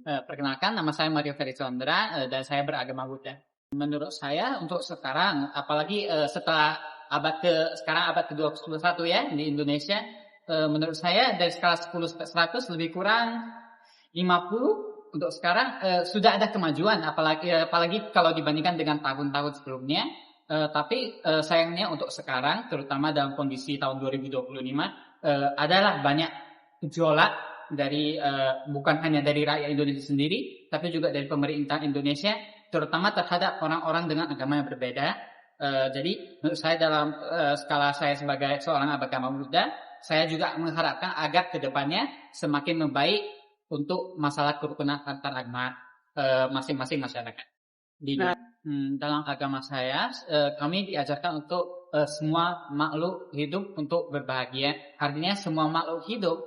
Perkenalkan, nama saya Mario Ferry Chandra dan saya beragama Buddha. Menurut saya untuk sekarang, apalagi setelah abad ke-21 ya di Indonesia, menurut saya dari skala 10 sampai 100 lebih kurang 50 untuk sekarang sudah ada kemajuan, apalagi kalau dibandingkan dengan tahun-tahun sebelumnya. Tapi sayangnya untuk sekarang, terutama dalam kondisi tahun 2025, adalah banyak gejolak dari bukan hanya dari rakyat Indonesia sendiri, tapi juga dari pemerintah Indonesia, terutama terhadap orang-orang dengan agama yang berbeda. Jadi menurut saya dalam skala saya sebagai seorang beragama Buddha, saya juga mengharapkan agar kedepannya semakin membaik untuk masalah kerukunan antar agama masing-masing masyarakat. Dalam agama saya, kami diajarkan untuk semua makhluk hidup untuk berbahagia. Artinya semua makhluk hidup,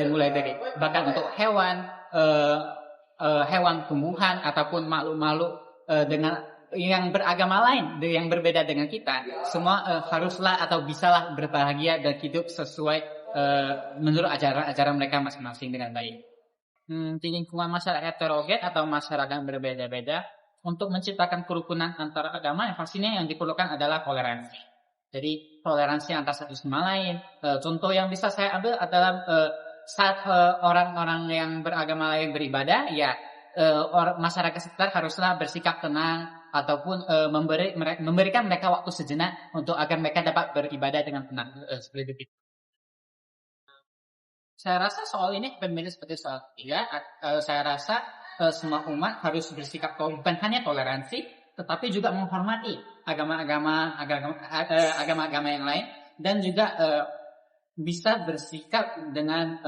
mulai dari bahkan untuk hewan, hewan tumbuhan ataupun makhluk-makhluk dengan yang beragama lain, yang berbeda dengan kita, semua haruslah atau bisalah berbahagia dan hidup sesuai menurut ajaran mereka masing-masing dengan baik. Di lingkungan masyarakat heterogen atau masyarakat yang berbeda-beda, untuk menciptakan kerukunan antara agama, yang pastinya yang diperlukan adalah toleransi. Jadi toleransi antar satu sama lain. Contoh yang bisa saya ambil adalah saat orang-orang yang beragama lain beribadah, ya masyarakat sekitar haruslah bersikap tenang ataupun memberikan mereka waktu sejenak untuk agar mereka dapat beribadah dengan tenang, seperti itu. Saya rasa soal ini berbeda seperti soal ketiga. Saya rasa semua umat harus bersikap bukan hanya toleransi, tetapi juga menghormati agama-agama yang lain, dan juga bisa bersikap dengan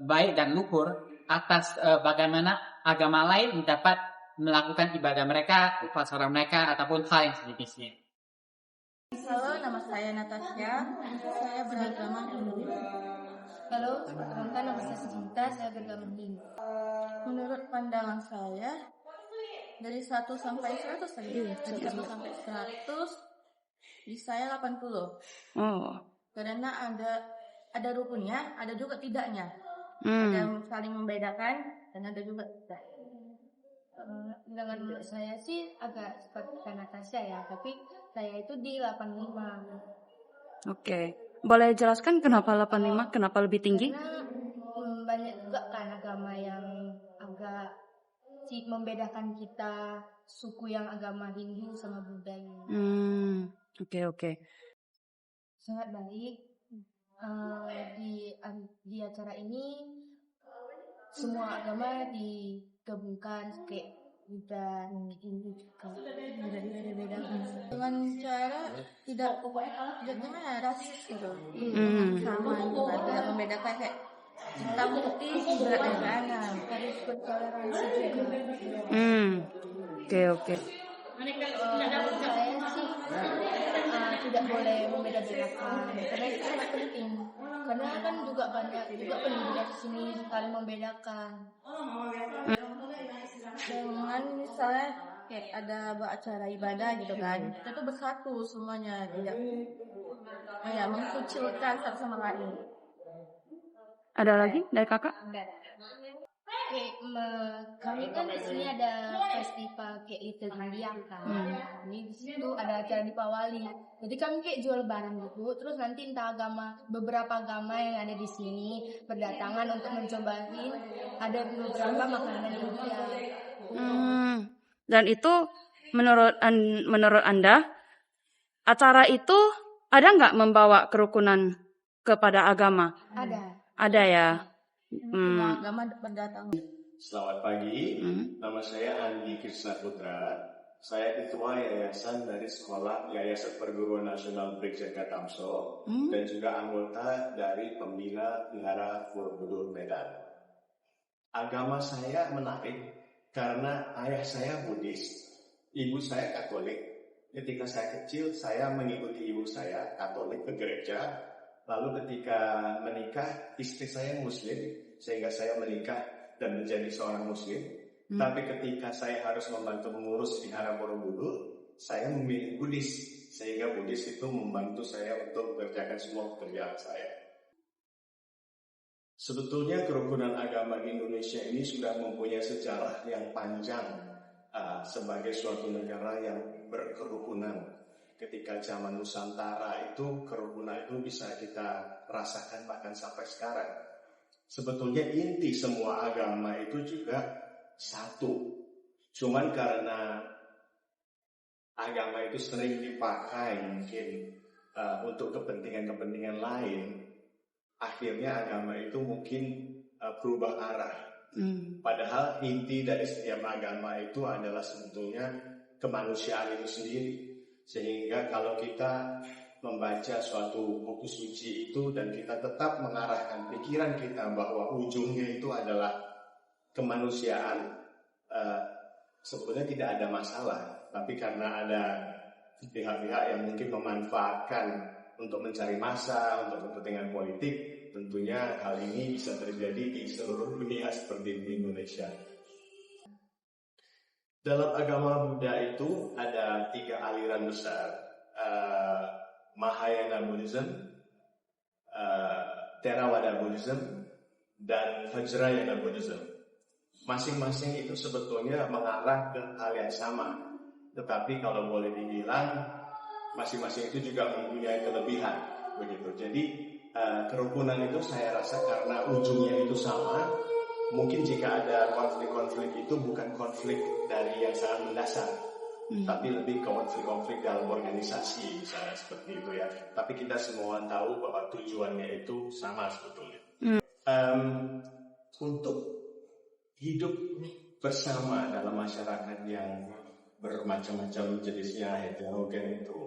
baik dan luhur atas bagaimana agama lain dapat melakukan ibadah mereka, upacara mereka, ataupun hal yang sejenisnya. Halo, nama saya Natasha. Saya beragama Hindu. Halo, perkenalkan nama saya Sinta, saya beragama Hindu. Menurut pandangan saya, dari 1 sampai 100 tadi. Dari 1 sampai 100, di saya 80. Karena ada rukunnya, ada juga tidaknya. Ada yang saling membedakan dan ada juga tidak. Dengan saya sih agak seperti Natasha ya, tapi saya itu di 85. Oke. Boleh jelaskan kenapa 85? Kenapa lebih tinggi? Karena banyak juga kan agama yang agak membedakan kita, suku yang agama Hindu sama Buddha ini. Oke. Sangat baik. Di acara ini semua agama digabungkan kayak Buddha, Hindu juga beda-beda. Dengan cara tidak gimana rasis gitu. Sama juga tidak membedakan kayak hitam putih berat dan mana. Harus bertoleransi juga. Oke. Menurut saya sih tidak boleh membeda-bedakan karena itu sangat penting. Karena kan juga banyak juga penduduk di sini saling membedakan. Dengan misalnya kayak ada acara ibadah gitu kan, kita tuh bersatu semuanya, tidak mengkucilkan satu sama lain. Ada lagi dari kakak? Kami kan di sini ada festival kayak Little India kan. Ini di situ ada acara Dipawali. Jadi kami kayak jual barang gitu. Terus nanti beberapa agama yang ada di sini berdatangan untuk mencobain ada beberapa makanan India. Dan itu menurut Anda acara itu ada nggak membawa kerukunan kepada agama? Ada ya. Semua agama berdatang. Selamat pagi, nama saya Andi Krishna Putra. Saya ketua yayasan dari sekolah Yayasan Perguruan Nasional Brigjen Katamso dan juga anggota dari Pembina Vihara Borobudur Medan. Agama saya menarik karena ayah saya Buddhis, ibu saya Katolik. Ketika saya kecil, saya mengikuti ibu saya Katolik ke gereja. Lalu ketika menikah, istri saya Muslim, sehingga saya menikah dan menjadi seorang Muslim. Tapi ketika saya harus membantu mengurus Vihara Borobudur, saya memilih Buddhis, sehingga Buddhis itu membantu saya untuk mengerjakan semua pekerjaan saya. Sebetulnya kerukunan agama di Indonesia ini sudah mempunyai sejarah yang panjang sebagai suatu negara yang berkerukunan. Ketika zaman Nusantara itu kerukunan itu bisa kita rasakan bahkan sampai sekarang. Sebetulnya inti semua agama itu juga satu. Cuman karena agama itu sering dipakai mungkin untuk kepentingan-kepentingan lain, akhirnya agama itu mungkin berubah arah. Padahal inti dari setiap agama itu adalah sebetulnya kemanusiaan itu sendiri. Sehingga kalau kita membaca suatu buku suci itu dan kita tetap mengarahkan pikiran kita bahwa ujungnya itu adalah kemanusiaan, sebetulnya tidak ada masalah. Tapi karena ada pihak-pihak yang mungkin memanfaatkan untuk mencari massa, untuk kepentingan politik, tentunya hal ini bisa terjadi di seluruh dunia seperti di Indonesia. Dalam agama Buddha itu ada 3 aliran besar, Mahayana Buddhism, Theravada Buddhism, dan Vajrayana Buddhism. Masing-masing itu sebetulnya mengarah ke hal yang sama. Tetapi kalau boleh dibilang, masing-masing itu juga mempunyai kelebihan, begitu. Jadi kerukunan itu saya rasa karena ujungnya itu sama. Mungkin jika ada konflik-konflik itu bukan konflik dari yang sangat mendasar, tapi lebih konflik-konflik dalam organisasi, misalnya seperti itu ya. Tapi kita semua tahu bahwa tujuannya itu sama sebetulnya. Untuk hidup bersama dalam masyarakat yang bermacam-macam jenisnya heterogen itu,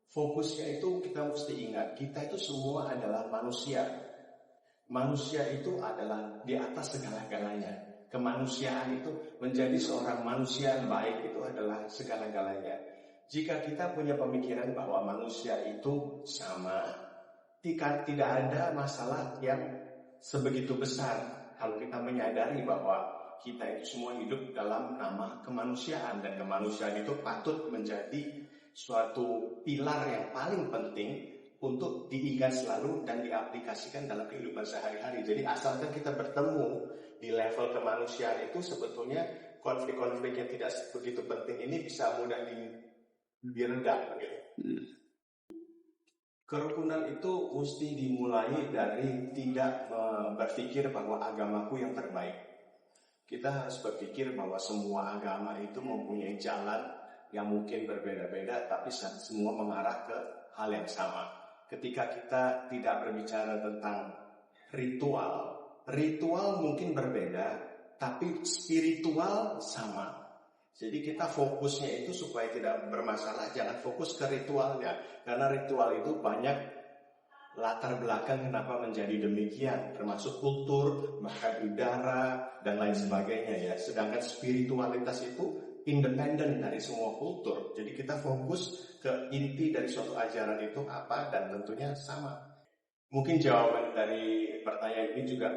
fokusnya itu kita mesti ingat, kita itu semua adalah manusia. Manusia itu adalah di atas segala-galanya. Kemanusiaan itu menjadi seorang manusia yang baik itu adalah segala-galanya. Jika kita punya pemikiran bahwa manusia itu sama, tidak ada masalah yang sebegitu besar kalau kita menyadari bahwa kita itu semua hidup dalam nama kemanusiaan, dan kemanusiaan itu patut menjadi suatu pilar yang paling penting untuk diingat selalu dan diaplikasikan dalam kehidupan sehari-hari. Jadi asalkan kita bertemu di level kemanusiaan itu, sebetulnya konflik-konflik yang tidak begitu penting ini bisa mudah diredam. Gitu. Kerukunan itu mesti dimulai dari tidak berpikir bahwa agamaku yang terbaik. Kita harus berpikir bahwa semua agama itu mempunyai jalan yang mungkin berbeda-beda, tapi semua mengarah ke hal yang sama. Ketika kita tidak berbicara tentang ritual mungkin berbeda, tapi spiritual sama. Jadi kita fokusnya itu supaya tidak bermasalah, jangan fokus ke ritualnya. Karena ritual itu banyak latar belakang kenapa menjadi demikian, termasuk kultur, bahkan udara, dan lain sebagainya ya. Sedangkan spiritualitas itu independen dari semua kultur. Jadi kita fokus ke inti dari suatu ajaran itu apa, dan tentunya sama. Mungkin jawaban dari pertanyaan ini juga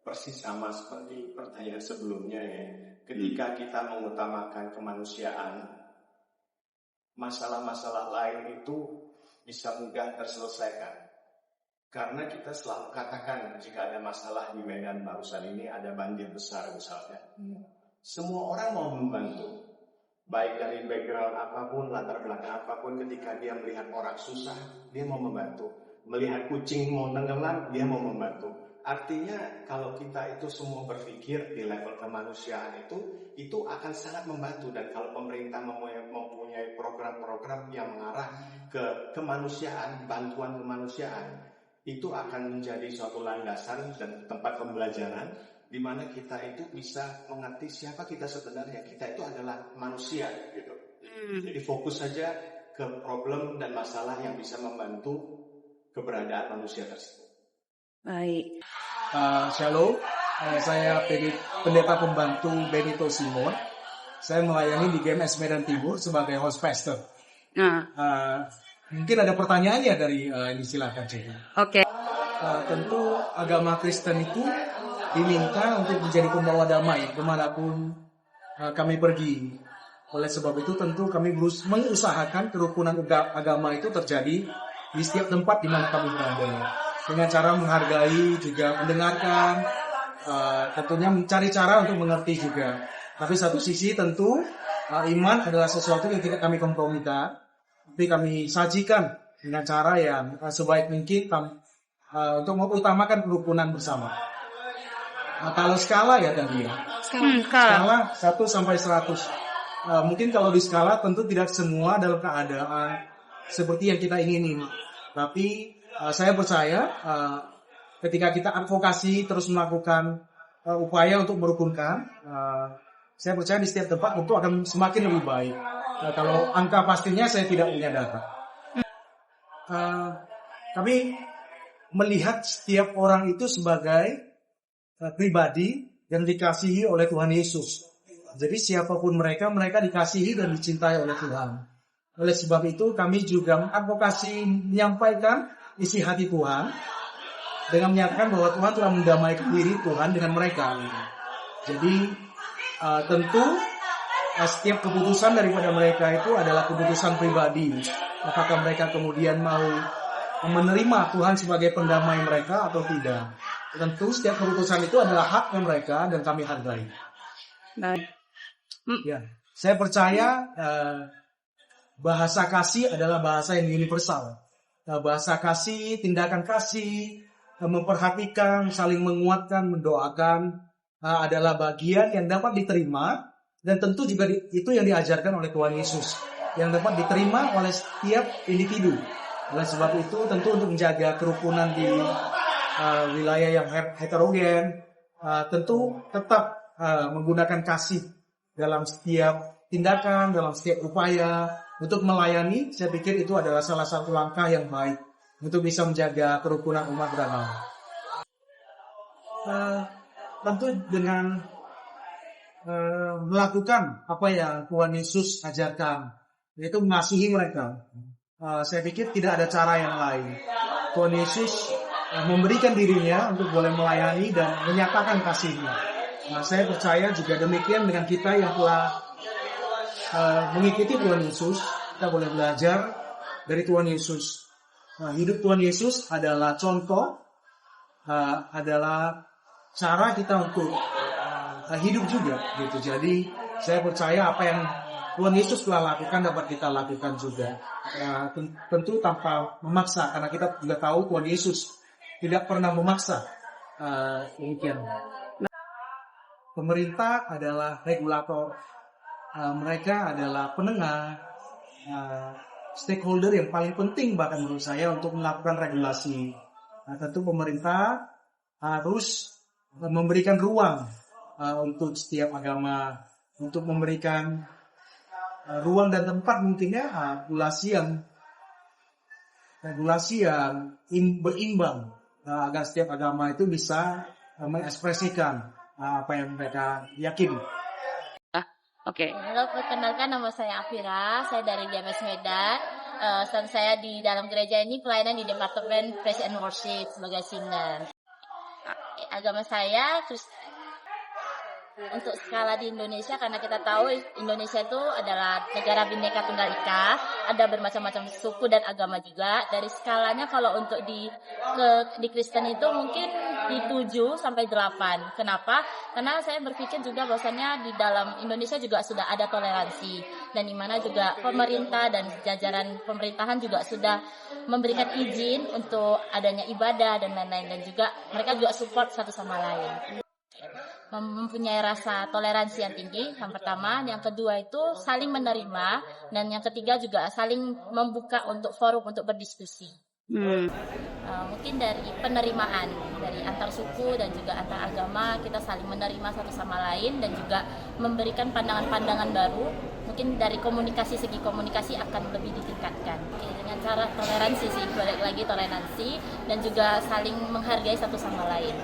persis sama seperti pertanyaan sebelumnya ya. Ketika kita mengutamakan kemanusiaan, masalah-masalah lain itu bisa mudah terselesaikan. Karena kita selalu katakan jika ada masalah di Medan barusan ini, ada banjir besar misalnya. Semua orang mau membantu. Baik dari background apapun, latar belakang apapun, ketika dia melihat orang susah, dia mau membantu. Melihat kucing mau tenggelam, dia mau membantu. Artinya kalau kita itu semua berpikir di level kemanusiaan itu akan sangat membantu. Dan kalau pemerintah mempunyai program-program yang mengarah ke kemanusiaan, bantuan kemanusiaan, itu akan menjadi suatu landasan dan tempat pembelajaran di mana kita itu bisa mengerti siapa kita sebenarnya. Kita itu adalah manusia gitu. Jadi fokus saja ke problem dan masalah yang bisa membantu keberadaan manusia tersebut. Baik. Shalom, saya pendeta pembantu Benito Simon. Saya melayani di GMS Medan Timur sebagai host pastor. Mungkin ada pertanyaannya dari ini, silakan cek. Oke. Tentu agama Kristen itu diminta untuk menjadi pembawa damai kemanapun kami pergi. Oleh sebab itu tentu kami mengusahakan kerukunan agama itu terjadi di setiap tempat di mana kami berada. dengan cara menghargai, juga mendengarkan, tentunya mencari cara untuk mengerti juga. Tapi satu sisi tentu iman adalah sesuatu yang tidak kami kompromikan, tapi kami sajikan dengan cara yang sebaik mungkin untuk mengutamakan kerukunan bersama. Kalau skala ya tadi ya, skala 1 sampai 100. Mungkin kalau di skala tentu tidak semua dalam keadaan seperti yang kita ingini. Tapi saya percaya ketika kita advokasi terus melakukan upaya untuk merukunkan, saya percaya di setiap tempat tentu akan semakin lebih baik. Kalau angka pastinya saya tidak punya data. Kami melihat setiap orang itu sebagai pribadi yang dikasihi oleh Tuhan Yesus. Jadi siapapun mereka dikasihi dan dicintai oleh Tuhan. Oleh sebab itu kami juga mengadvokasi menyampaikan isi hati Tuhan dengan menyatakan bahwa Tuhan telah mendamaikan diri Tuhan dengan mereka. Jadi tentu setiap keputusan daripada mereka itu adalah keputusan pribadi. Apakah mereka kemudian mau menerima Tuhan sebagai pendamai mereka atau tidak. Tentu setiap keputusan itu adalah haknya mereka dan kami hargai. Ya, saya percaya bahasa kasih adalah bahasa yang universal. Bahasa kasih, tindakan kasih, memperhatikan, saling menguatkan, mendoakan adalah bagian yang dapat diterima dan tentu juga itu yang diajarkan oleh Tuhan Yesus yang dapat diterima oleh setiap individu. Oleh sebab itu tentu untuk menjaga kerukunan di wilayah yang heterogen, tentu tetap menggunakan kasih dalam setiap tindakan, dalam setiap upaya untuk melayani. Saya pikir itu adalah salah satu langkah yang baik untuk bisa menjaga kerukunan umat beragama. Tentu dengan melakukan apa yang Tuhan Yesus ajarkan, yaitu mengasihi mereka. Saya pikir tidak ada cara yang lain. Tuhan Yesus memberikan dirinya untuk boleh melayani dan menyatakan kasih-Nya. Saya percaya juga demikian dengan kita yang telah mengikuti Tuhan Yesus. Kita boleh belajar dari Tuhan Yesus. Hidup Tuhan Yesus adalah contoh, adalah cara kita untuk hidup juga, gitu. Jadi saya percaya apa yang Tuhan Yesus telah lakukan dapat kita lakukan juga. Tentu tanpa memaksa, karena kita juga tahu Tuhan Yesus tidak pernah memaksa. Demikian. Pemerintah adalah regulator, mereka adalah penengah, stakeholder yang paling penting bahkan menurut saya untuk melakukan regulasi. Tentu pemerintah harus memberikan ruang untuk setiap agama, untuk memberikan ruang dan tempat mungkinnya regulasi yang berimbang agar setiap agama itu bisa mengekspresikan apa yang mereka yakini. Oke. Halo, perkenalkan nama saya Afira, saya dari GMS Medan. Dan saya di dalam gereja ini pelayanan di Departemen Praise and Worship sebagai singer. Agama saya untuk skala di Indonesia, karena kita tahu Indonesia itu adalah negara Bhinneka Tunggal Ika, ada bermacam-macam suku dan agama juga. Dari skalanya kalau untuk di Kristen itu mungkin di 7 sampai 8. Kenapa? Karena saya berpikir juga bahwasanya di dalam Indonesia juga sudah ada toleransi, dan di mana juga pemerintah dan jajaran pemerintahan juga sudah memberikan izin untuk adanya ibadah dan lain-lain, dan juga mereka juga support satu sama lain. Mempunyai rasa toleransi yang tinggi, yang pertama. Yang kedua itu saling menerima, dan yang ketiga juga saling membuka untuk forum untuk berdiskusi. Mungkin dari penerimaan dari antar suku dan juga antar agama, kita saling menerima satu sama lain dan juga memberikan pandangan-pandangan baru. Mungkin dari segi komunikasi akan lebih ditingkatkan. Dengan cara toleransi sih, balik lagi toleransi dan juga saling menghargai satu sama lain.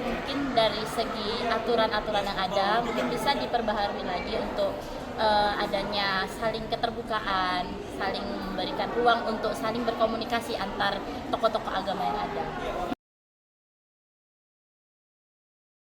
Mungkin dari segi aturan-aturan yang ada mungkin bisa diperbaharui lagi untuk adanya saling keterbukaan, saling memberikan ruang untuk saling berkomunikasi antar tokoh-tokoh agama yang ada.